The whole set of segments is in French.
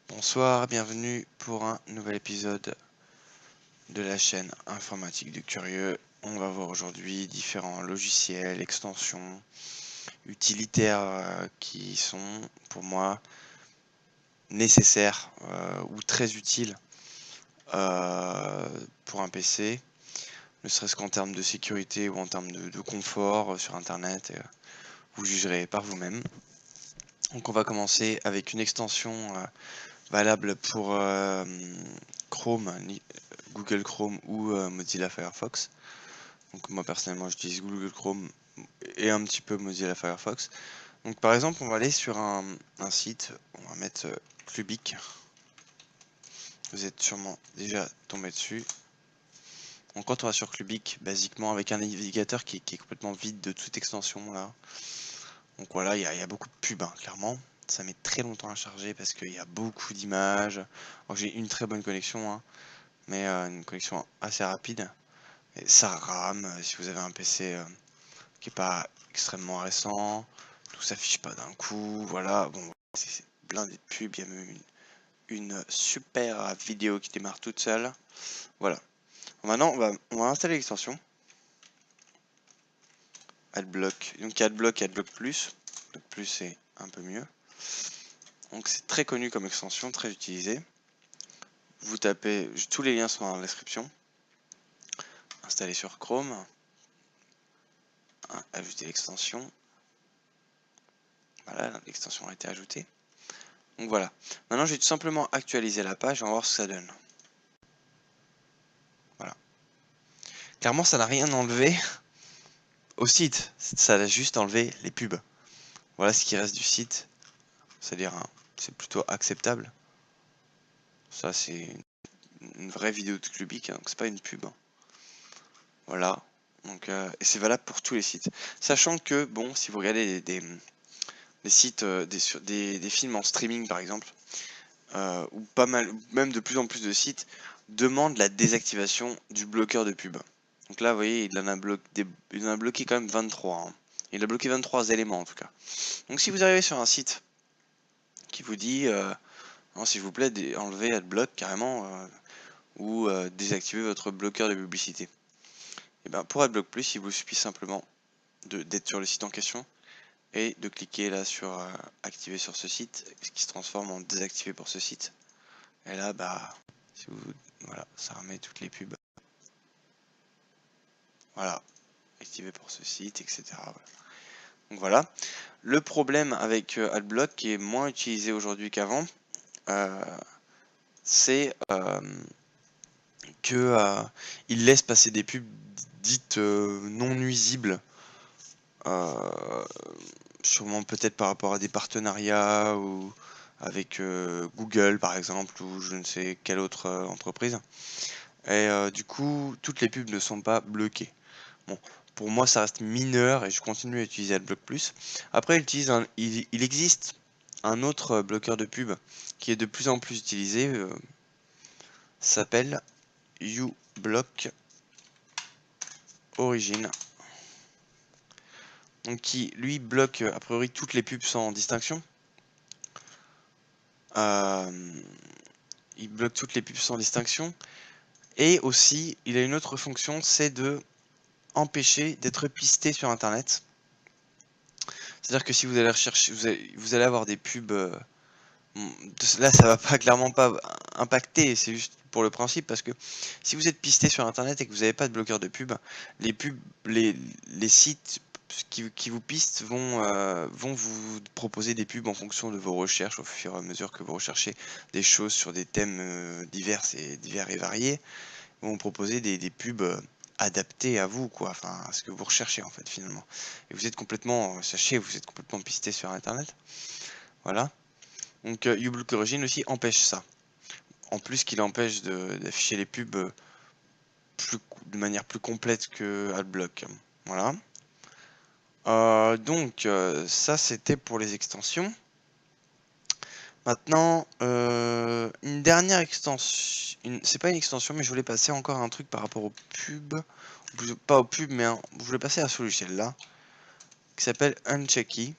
Bonsoir, bienvenue pour un nouvel épisode de la chaîne Informatique du Curieux. On va voir aujourd'hui différents logiciels, extensions, utilitaires qui sont pour moi nécessaires ou très utiles pour un PC, ne serait-ce qu'en termes de sécurité ou en termes de confort sur internet. Vous jugerez par vous-même. Donc on va commencer avec une extension valable pour Chrome, Google Chrome ou Mozilla Firefox. Donc moi personnellement j'utilise Google Chrome et un petit peu Mozilla Firefox. Donc par exemple on va aller sur un site, on va mettre Clubic. Vous êtes sûrement déjà tombé dessus. Donc quand on va sur Clubic, basiquement avec un navigateur qui est complètement vide de toute extension là. Donc voilà, il y a beaucoup de pubs hein, clairement. Ça met très longtemps à charger parce qu'il y a beaucoup d'images. J'ai une très bonne connexion, hein, mais une connexion assez rapide. Et ça rame si vous avez un PC qui est pas extrêmement récent, tout s'affiche pas d'un coup, voilà, bon, c'est blindé de pubs, il y a même une super vidéo qui démarre toute seule, voilà. Bon, maintenant on va installer l'extension Adblock, donc Adblock et Adblock Plus, le plus c'est un peu mieux, donc c'est très connu comme extension, très utilisé. Vous tapez, tous les liens sont dans la description, installer sur Chrome, ajouter l'extension, voilà, l'extension a été ajoutée. Donc voilà, maintenant je vais tout simplement actualiser la page et on va voir ce que ça donne. Voilà. Clairement ça n'a rien enlevé au site, ça a juste enlevé les pubs. Voilà ce qui reste du site, c'est-à-dire c'est plutôt acceptable. Ça c'est une vraie vidéo de Clubic, hein, donc c'est pas une pub. Voilà, donc et c'est valable pour tous les sites. Sachant que bon, si vous regardez des sites, des films en streaming par exemple, ou pas mal, même de plus en plus de sites demandent la désactivation du bloqueur de pub. Donc là, vous voyez, il en a bloqué quand même 23. Hein. Il a bloqué 23 éléments en tout cas. Donc si vous arrivez sur un site qui vous dit, non, s'il vous plaît, enlevez Adblock carrément, ou désactivez votre bloqueur de publicité. Et bien pour Adblock Plus, il vous suffit simplement d'être sur le site en question et de cliquer là sur activer sur ce site, ce qui se transforme en désactiver pour ce site. Et là, bah, si vous, voilà, ça remet toutes les pubs. Voilà, activé pour ce site, etc. Voilà. Donc voilà. Le problème avec Adblock, qui est moins utilisé aujourd'hui qu'avant, c'est que il laisse passer des pubs dites non nuisibles. Sûrement peut-être par rapport à des partenariats ou avec Google par exemple ou je ne sais quelle autre entreprise. Et du coup, toutes les pubs ne sont pas bloquées. Bon, pour moi, ça reste mineur et je continue à utiliser Adblock Plus. Après, il existe un autre bloqueur de pub qui est de plus en plus utilisé. S'appelle uBlock Origin. Donc qui, lui, bloque a priori toutes les pubs sans distinction. Il bloque toutes les pubs sans distinction. Et aussi, il a une autre fonction, c'est de empêcher d'être pisté sur Internet. C'est-à-dire que si vous allez rechercher, vous allez avoir des pubs. Là, ça va pas clairement pas impacter, c'est juste pour le principe, parce que si vous êtes pisté sur Internet et que vous n'avez pas de bloqueur de pub, les sites qui vous pistent vont vous proposer des pubs en fonction de vos recherches au fur et à mesure que vous recherchez des choses sur des thèmes divers et variés. Ils vont vous proposer des pubs adaptées à vous, quoi, enfin à ce que vous recherchez en fait finalement. Et vous êtes complètement, sachez, vous êtes complètement pisté sur Internet. Voilà. Donc uBlock Origin aussi empêche ça. En plus qu'il empêche d'afficher les pubs de manière plus complète que Adblock. Voilà. Donc ça c'était pour les extensions. Maintenant, une dernière extension, c'est pas une extension mais je voulais passer encore un truc par rapport aux pubs, pas aux pubs mais je voulais passer à ce logiciel là, qui s'appelle Unchecky.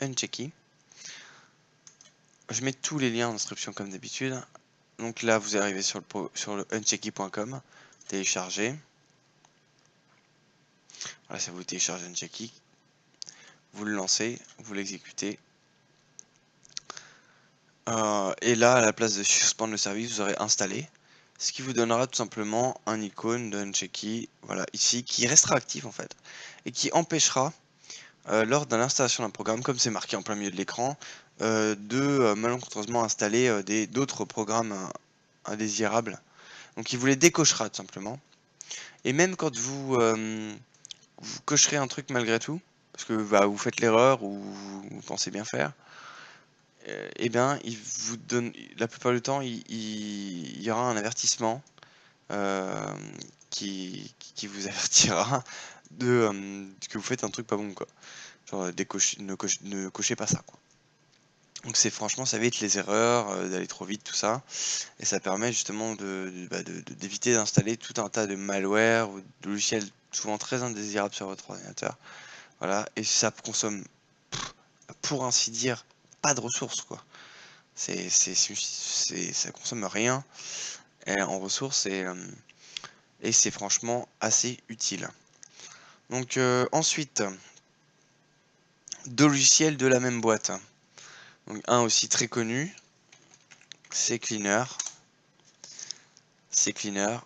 Unchecky. Je mets tous les liens en description comme d'habitude. Donc là, vous arrivez sur le unchecky.com, télécharger. Voilà, ça vous télécharge Unchecky. Vous le lancez, vous l'exécutez. Et là, à la place de suspendre le service, vous aurez installé. Ce qui vous donnera tout simplement un icône de Unchecky, voilà, ici, qui restera actif en fait. Et qui empêchera, lors de l'installation d'un programme, comme c'est marqué en plein milieu de l'écran, de malencontreusement installer d'autres programmes indésirables. Donc il vous les décochera tout simplement. Et même quand vous cocherez un truc malgré tout, parce que bah, vous faites l'erreur ou vous pensez bien faire, et bien il vous donne, la plupart du temps, il y aura un avertissement qui vous avertira que vous faites un truc pas bon, quoi. Genre ne cochez pas ça, quoi. Donc c'est franchement, ça évite les erreurs, d'aller trop vite, tout ça. Et ça permet justement d'éviter d'installer tout un tas de malware ou de logiciels souvent très indésirables sur votre ordinateur. Voilà, et ça consomme, pour ainsi dire, pas de ressources, quoi. Ça consomme rien en ressources et c'est franchement assez utile. Donc ensuite, deux logiciels de la même boîte. Donc un aussi très connu, CCleaner. CCleaner.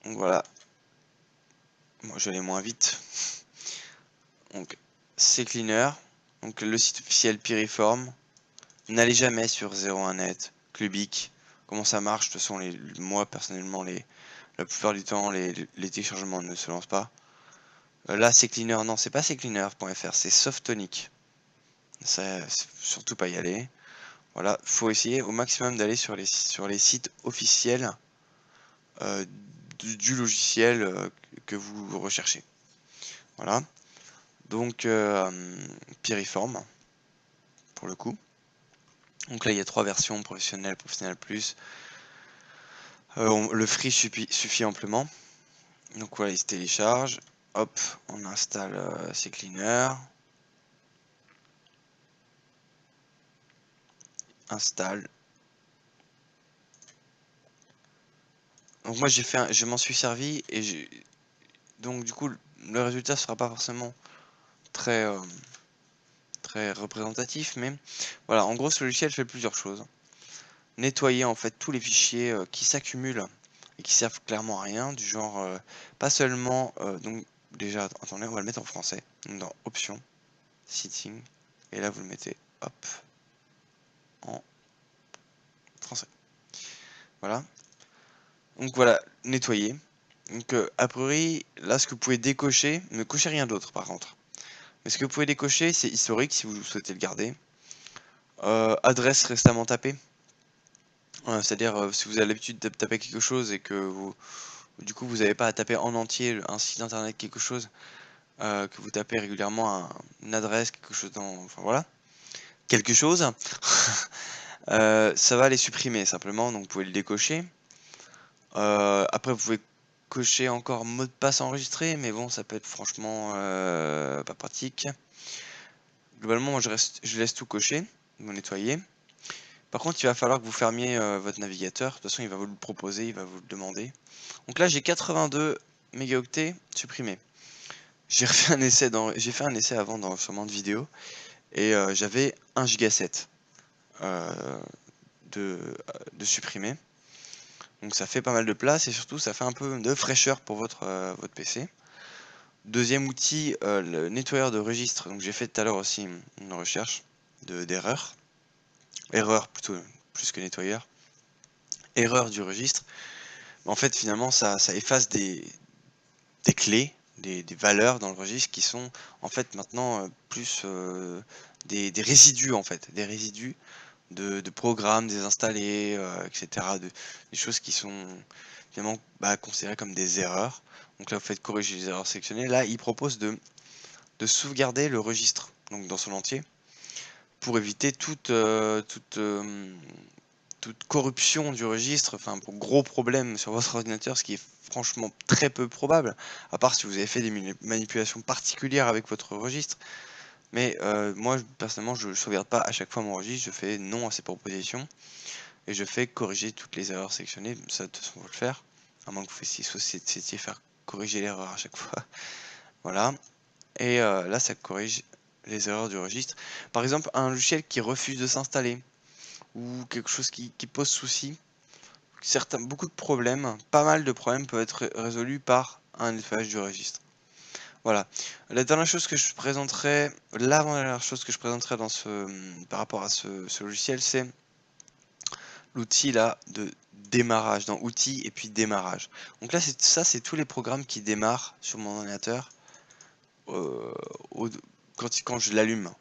Donc voilà. Moi je vais aller moins vite. Donc CCleaner. Donc le site officiel Piriform. N'allez jamais sur 01net, Clubic. Comment ça marche? De toute façon, moi personnellement, la plupart du temps, les téléchargements ne se lancent pas. Là, CCleaner, non, c'est pas CCleaner.fr, c'est Softonic. Ça, surtout pas y aller. Voilà, faut essayer au maximum d'aller sur les sites officiels du logiciel que vous recherchez. Voilà. Donc Piriform pour le coup. Donc là il y a 3 versions, professionnel, professionnel plus. Le free suffit amplement. Donc voilà, il se télécharge. Hop, on installe CCleaner. Installe. Donc moi je m'en suis servi et donc du coup le résultat sera pas forcément très très représentatif, mais voilà, en gros ce logiciel fait plusieurs choses. Nettoyer en fait tous les fichiers qui s'accumulent et qui servent clairement à rien, du genre pas seulement donc déjà attendez, on va le mettre en français, donc dans options, setting, et là vous le mettez hop en français. Voilà. Donc voilà, nettoyer. Donc a priori, là ce que vous pouvez décocher, ne cochez rien d'autre par contre. Mais ce que vous pouvez décocher, c'est historique si vous souhaitez le garder. Adresse récemment tapée. C'est-à-dire si vous avez l'habitude de taper quelque chose et que du coup vous n'avez pas à taper en entier un site internet quelque chose, que vous tapez régulièrement une adresse, quelque chose enfin voilà, quelque chose, ça va les supprimer simplement, donc vous pouvez le décocher. Après vous pouvez cocher encore mot de passe enregistré, mais bon ça peut être franchement pas pratique. Globalement moi je laisse tout cocher, vous nettoyez. Par contre il va falloir que vous fermiez votre navigateur, de toute façon il va vous le proposer, il va vous le demander. Donc là j'ai 82 mégaoctets supprimés. J'ai fait un essai avant dans l'enregistrement de vidéo et j'avais 1 giga 7 de supprimer. Donc ça fait pas mal de place et surtout ça fait un peu de fraîcheur pour votre PC. Deuxième outil, le nettoyeur de registre. Donc j'ai fait tout à l'heure aussi une recherche d'erreur. Erreur plutôt, plus que nettoyeur. Erreur du registre. En fait finalement ça efface des clés, des valeurs dans le registre qui sont en fait maintenant plus des résidus en fait, des résidus de programmes désinstallés, etc. Des choses qui sont finalement considérées comme des erreurs. Donc là vous faites corriger les erreurs sélectionnées. Là il propose de sauvegarder le registre donc dans son entier pour éviter toute corruption du registre, enfin pour gros problèmes sur votre ordinateur, ce qui est franchement très peu probable, à part si vous avez fait des manipulations particulières avec votre registre. Mais moi, personnellement, je ne sauvegarde pas à chaque fois mon registre, je fais non à ces propositions, et je fais corriger toutes les erreurs sélectionnées. Ça, de toute façon, on va le faire, à moins que vous souhaitiez faire corriger l'erreur à chaque fois. Voilà, et là, ça corrige les erreurs du registre. Par exemple, un logiciel qui refuse de s'installer, ou quelque chose qui pose souci, beaucoup de problèmes, pas mal de problèmes peuvent être résolus par un nettoyage du registre. Voilà. La dernière chose que je présenterai, l'avant-dernière chose que je présenterai dans par rapport à ce logiciel, c'est l'outil là de démarrage, dans outils et puis démarrage. Donc là, c'est tous les programmes qui démarrent sur mon ordinateur quand je l'allume.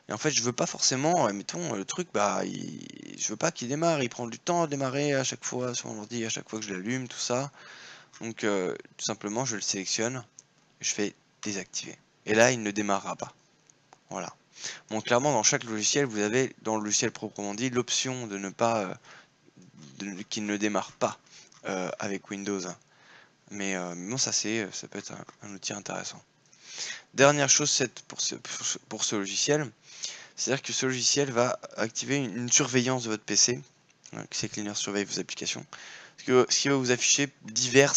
Et en fait, je veux pas forcément, mettons, le truc, bah, je veux pas qu'il démarre, il prend du temps à démarrer à chaque fois sur mon ordi, à chaque fois que je l'allume, tout ça. Donc, tout simplement, je le sélectionne, je fais désactiver. Et là, il ne démarrera pas. Voilà. Bon, clairement, dans chaque logiciel, vous avez, dans le logiciel proprement dit, l'option de ne pas, qu'il ne démarre pas avec Windows. Mais bon, ça peut être un outil intéressant. Dernière chose pour ce logiciel, c'est-à-dire que ce logiciel va activer une surveillance de votre PC. CCleaner surveille vos applications. Ce qui va vous afficher divers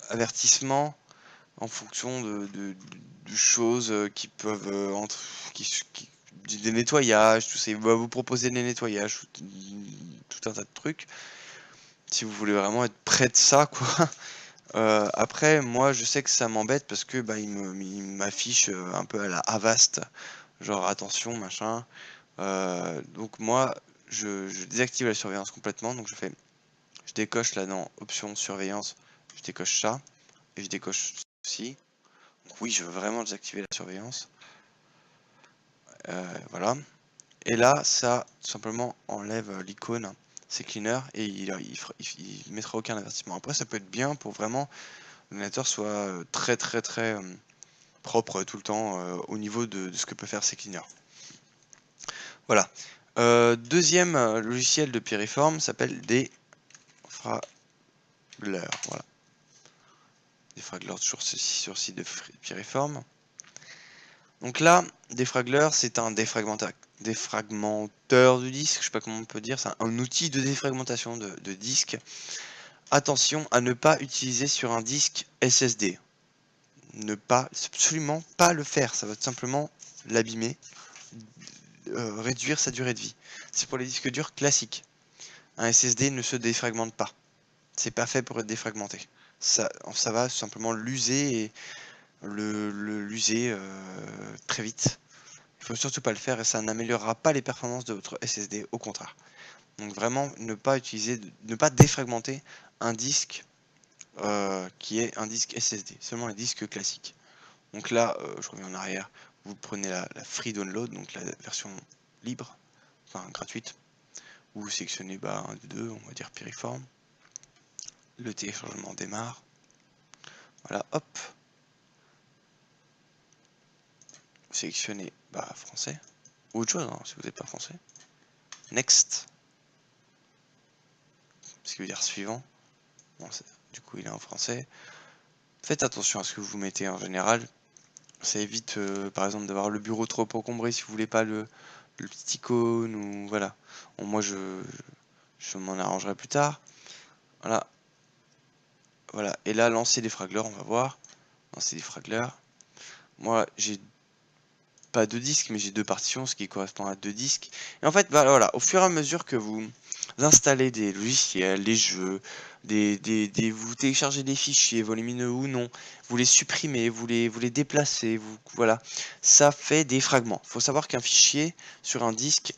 avertissements en fonction de choses qui peuvent des nettoyages, tout ça. Il va vous proposer des nettoyages, tout un tas de trucs. Si vous voulez vraiment être près de ça, quoi. Après, moi, je sais que ça m'embête parce que bah, il m'affiche un peu à la Avast, genre attention, machin. Donc moi, je désactive la surveillance complètement. Donc je décoche là dans option surveillance, je décoche ça et je décoche ceci. Donc oui, je veux vraiment désactiver la surveillance. Voilà. Et là, ça tout simplement enlève l'icône CCleaner et il mettra aucun avertissement. Après, ça peut être bien pour vraiment l'ordinateur soit très propre tout le temps au niveau de ce que peut faire CCleaner. Voilà. Deuxième logiciel de Piriform s'appelle Defragler. Voilà. Defragler sur site de Piriform. Donc là, Defragler, c'est un défragmenteur de disque, je sais pas comment on peut dire, c'est un outil de défragmentation de disque. Attention à ne pas utiliser sur un disque SSD. Absolument pas le faire, ça va tout simplement l'abîmer, réduire sa durée de vie. C'est pour les disques durs classiques. Un SSD ne se défragmente pas. C'est pas fait pour être défragmenté. Ça va tout simplement l'user et l'user très vite. Il faut surtout pas le faire et ça n'améliorera pas les performances de votre SSD, au contraire. Donc vraiment ne pas défragmenter un disque qui est un disque SSD, seulement les disques classiques. Donc là, je reviens en arrière, vous prenez la free download, donc la version libre, enfin gratuite, ou vous sélectionnez un des deux, on va dire Piriform. Le téléchargement démarre. Voilà, hop. Vous sélectionnez français, ou autre chose hein, si vous n'êtes pas français. Next. Ce qui veut dire suivant. Bon, du coup, il est en français. Faites attention à ce que vous mettez en général. Ça évite, par exemple, d'avoir le bureau trop encombré si vous voulez pas le petit icône ou voilà. Bon, moi, je m'en arrangerai plus tard. Voilà. Voilà. Et là, lancer des fragleurs, on va voir. Lancer des fragleurs. Moi, j'ai pas deux disques, mais j'ai deux partitions, ce qui correspond à deux disques. Et en fait, voilà, au fur et à mesure que vous installez des logiciels, des jeux, vous téléchargez des fichiers volumineux ou non, vous les supprimez, vous les déplacez, voilà, ça fait des fragments. Il faut savoir qu'un fichier sur un disque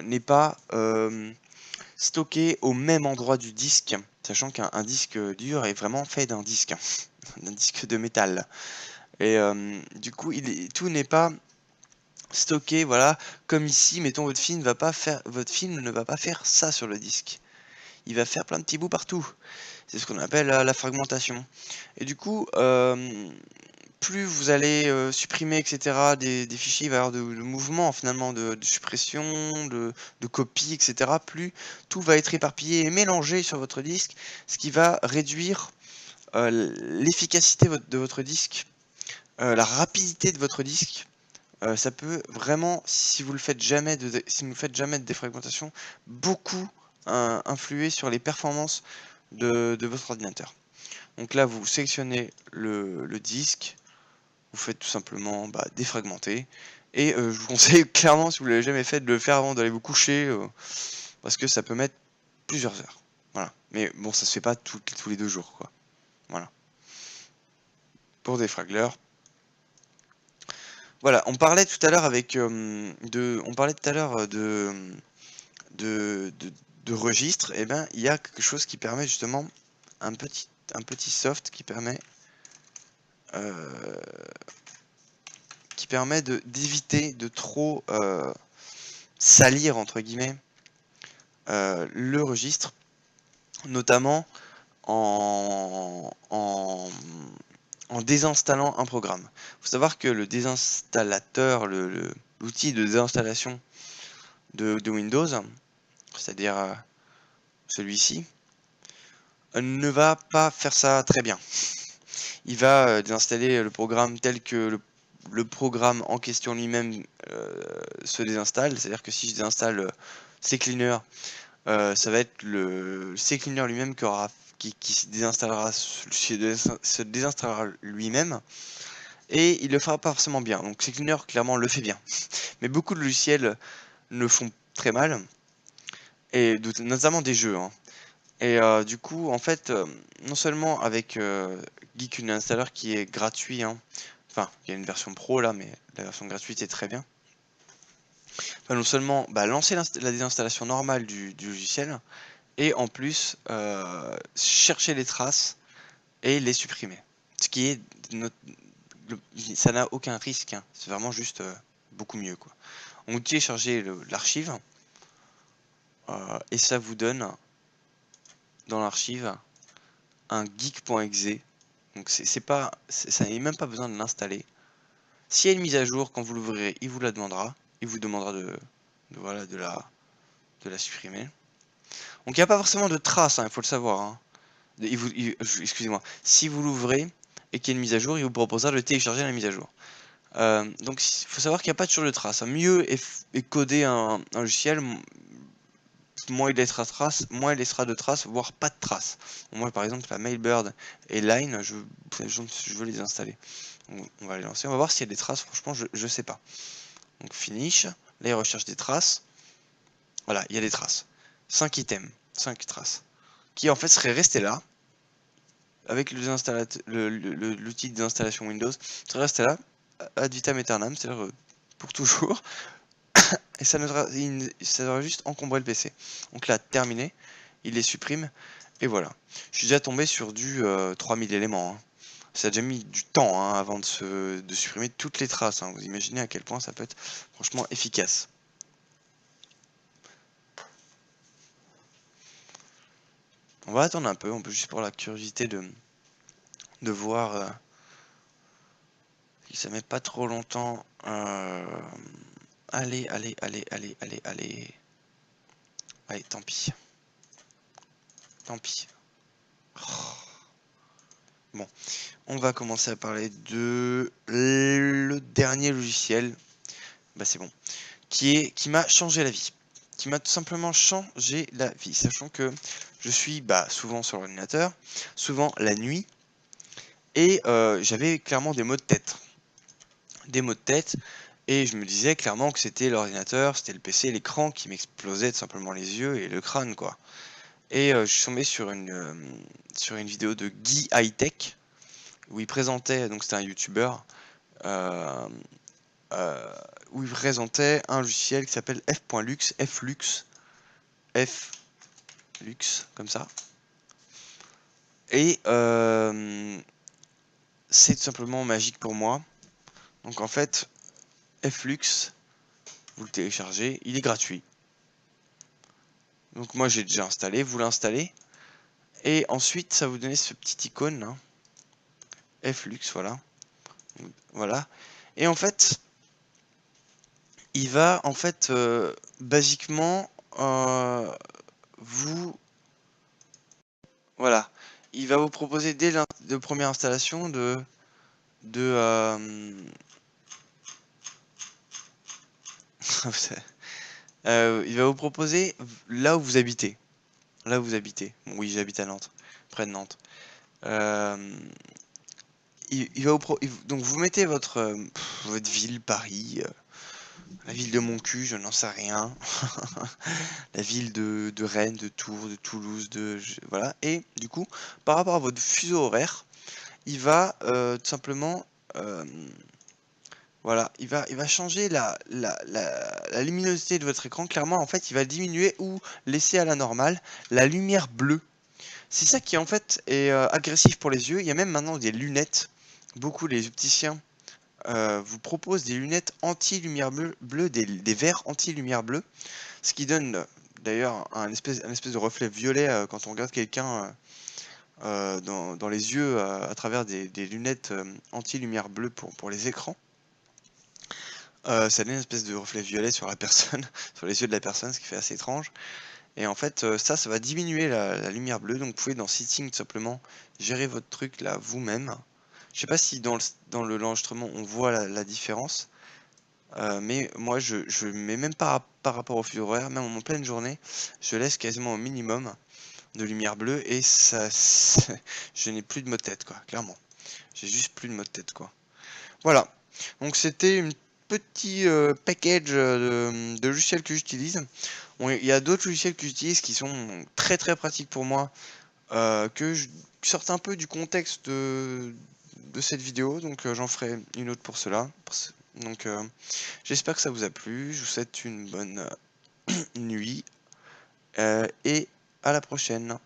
n'est pas stocké au même endroit du disque, sachant qu'un disque dur est vraiment fait d'un disque, d'un disque de métal. Et du coup, tout n'est pas stocké, voilà, comme ici, mettons votre film ne va pas faire ça sur le disque. Il va faire plein de petits bouts partout. C'est ce qu'on appelle la fragmentation. Et du coup, plus vous allez supprimer, etc., des fichiers, il va y avoir de mouvements finalement, de suppression, de copie, etc., plus tout va être éparpillé et mélangé sur votre disque, ce qui va réduire l'efficacité de votre disque, la rapidité de votre disque. Ça peut vraiment, si vous ne faites jamais de défragmentation, beaucoup influer sur les performances de votre ordinateur. Donc là, vous sélectionnez le disque, vous faites tout simplement défragmenter. Et je vous conseille clairement, si vous ne l'avez jamais fait, de le faire avant d'aller vous coucher, parce que ça peut mettre plusieurs heures. Voilà. Mais bon, ça se fait pas tous les 2 jours, quoi. Voilà. Pour défragler. Voilà, on parlait tout à l'heure de registre. Et ben, il y a quelque chose qui permet justement un petit soft qui permet d'éviter de trop salir entre guillemets le registre, notamment en désinstallant un programme. Il faut savoir que le désinstallateur, l'outil de désinstallation de Windows, c'est-à-dire celui-ci, ne va pas faire ça très bien. Il va désinstaller le programme tel que le programme en question lui-même se désinstalle. C'est-à-dire que si je désinstalle CCleaner, ça va être le CCleaner lui-même qui se désinstallera lui-même, et il le fera pas forcément bien. Donc CCleaner clairement le fait bien, mais beaucoup de logiciels le font très mal, et notamment des jeux, hein. Et du coup, en fait, non seulement avec Geek Installer qui est gratuit, hein, enfin, il y a une version pro là, mais la version gratuite est très bien. Enfin, non seulement lancer la désinstallation normale du logiciel, et en plus chercher les traces et les supprimer. Ce qui est ça n'a aucun risque, hein. C'est vraiment juste beaucoup mieux, quoi. On télécharge l'archive et ça vous donne dans l'archive un geek.exe. Donc ça n'est même pas besoin de l'installer. S'il y a une mise à jour, quand vous l'ouvrirez, il vous la demandera. Il vous demandera de la supprimer. Donc il n'y a pas forcément de traces, hein, il faut le savoir, hein. Excusez-moi. Si vous l'ouvrez et qu'il y a une mise à jour, il vous proposera de télécharger la mise à jour. Donc il faut savoir qu'il n'y a pas toujours de traces. Mieux est coder un logiciel, moins il laissera de traces, voire pas de traces. Moi par exemple la Mailbird et Line, je veux les installer. On va les lancer, on va voir s'il y a des traces, franchement je sais pas. Donc finish, là il recherche des traces. Voilà, il y a des traces. 5 items, 5 traces. Qui en fait seraient restés là, avec l'outil d'installation Windows, serait resté là, ad vitam aeternam, c'est-à-dire pour toujours. Et ça devrait juste encombrer le PC. Donc là, terminé, il les supprime, et voilà. Je suis déjà tombé sur du 3000 éléments, hein. Ça a déjà mis du temps, hein, avant de supprimer toutes les traces, hein. Vous imaginez à quel point ça peut être franchement efficace. On va attendre un peu, on peut juste pour la curiosité de voir si ça met pas trop longtemps. Allez. Allez, tant pis. Tant pis. Bon, on va commencer à parler de le dernier logiciel. C'est bon. Qui m'a changé la vie. Qui m'a tout simplement changé la vie. Sachant que je suis souvent sur l'ordinateur, souvent la nuit, et j'avais clairement des maux de tête. Et je me disais clairement que c'était l'ordinateur, c'était le PC, l'écran qui m'explosait tout simplement les yeux et le crâne, quoi. Et je suis tombé sur une vidéo de Guy Hightech où il présentait, donc c'était un youtubeur, où il présentait un logiciel qui s'appelle F.lux, Flux, comme ça. Et c'est tout simplement magique pour moi. Donc en fait, Flux, vous le téléchargez, il est gratuit. Donc moi j'ai déjà installé, vous l'installez. Et ensuite ça vous donne ce petit icône là. Flux, voilà. Voilà. Et en fait, il va en fait basiquement vous... Voilà. il va vous proposer dès la première installation de il va vous proposer là où vous habitez. Là où vous habitez. Bon, oui, j'habite à Nantes, près de Nantes. Il va donc vous mettez votre ville, Paris, la ville de mon cul, je n'en sais rien. La ville de Rennes, de Tours, de Toulouse, voilà. Et du coup, par rapport à votre fuseau horaire, il va tout simplement voilà, il va changer la luminosité de votre écran. Clairement, en fait, il va diminuer ou laisser à la normale la lumière bleue. C'est ça qui en fait est agressif pour les yeux. Il y a même maintenant des lunettes. Beaucoup les opticiens vous proposent des lunettes anti-lumière bleue, des verres anti-lumière bleue, ce qui donne d'ailleurs un espèce de reflet violet quand on regarde quelqu'un dans les yeux à travers des lunettes anti-lumière bleue pour les écrans. Ça donne une espèce de reflet violet sur la personne, sur les yeux de la personne, ce qui fait assez étrange. Et en fait, ça va diminuer la lumière bleue. Donc, vous pouvez dans Settings tout simplement gérer votre truc là vous-même. Je sais pas si dans l'enregistrement on voit la différence. Mais moi, je mets même pas par rapport au fuseau horaire, même en pleine journée, je laisse quasiment au minimum de lumière bleue et ça, je n'ai plus de maux de tête, quoi, clairement. J'ai juste plus de maux de tête, quoi. Voilà. Donc c'était une petit package de logiciels que j'utilise. Bon, il y a d'autres logiciels que j'utilise qui sont très très pratiques pour moi, que je sorte un peu du contexte de cette vidéo, donc j'en ferai une autre pour cela. Donc j'espère que ça vous a plu, je vous souhaite une bonne nuit et à la prochaine.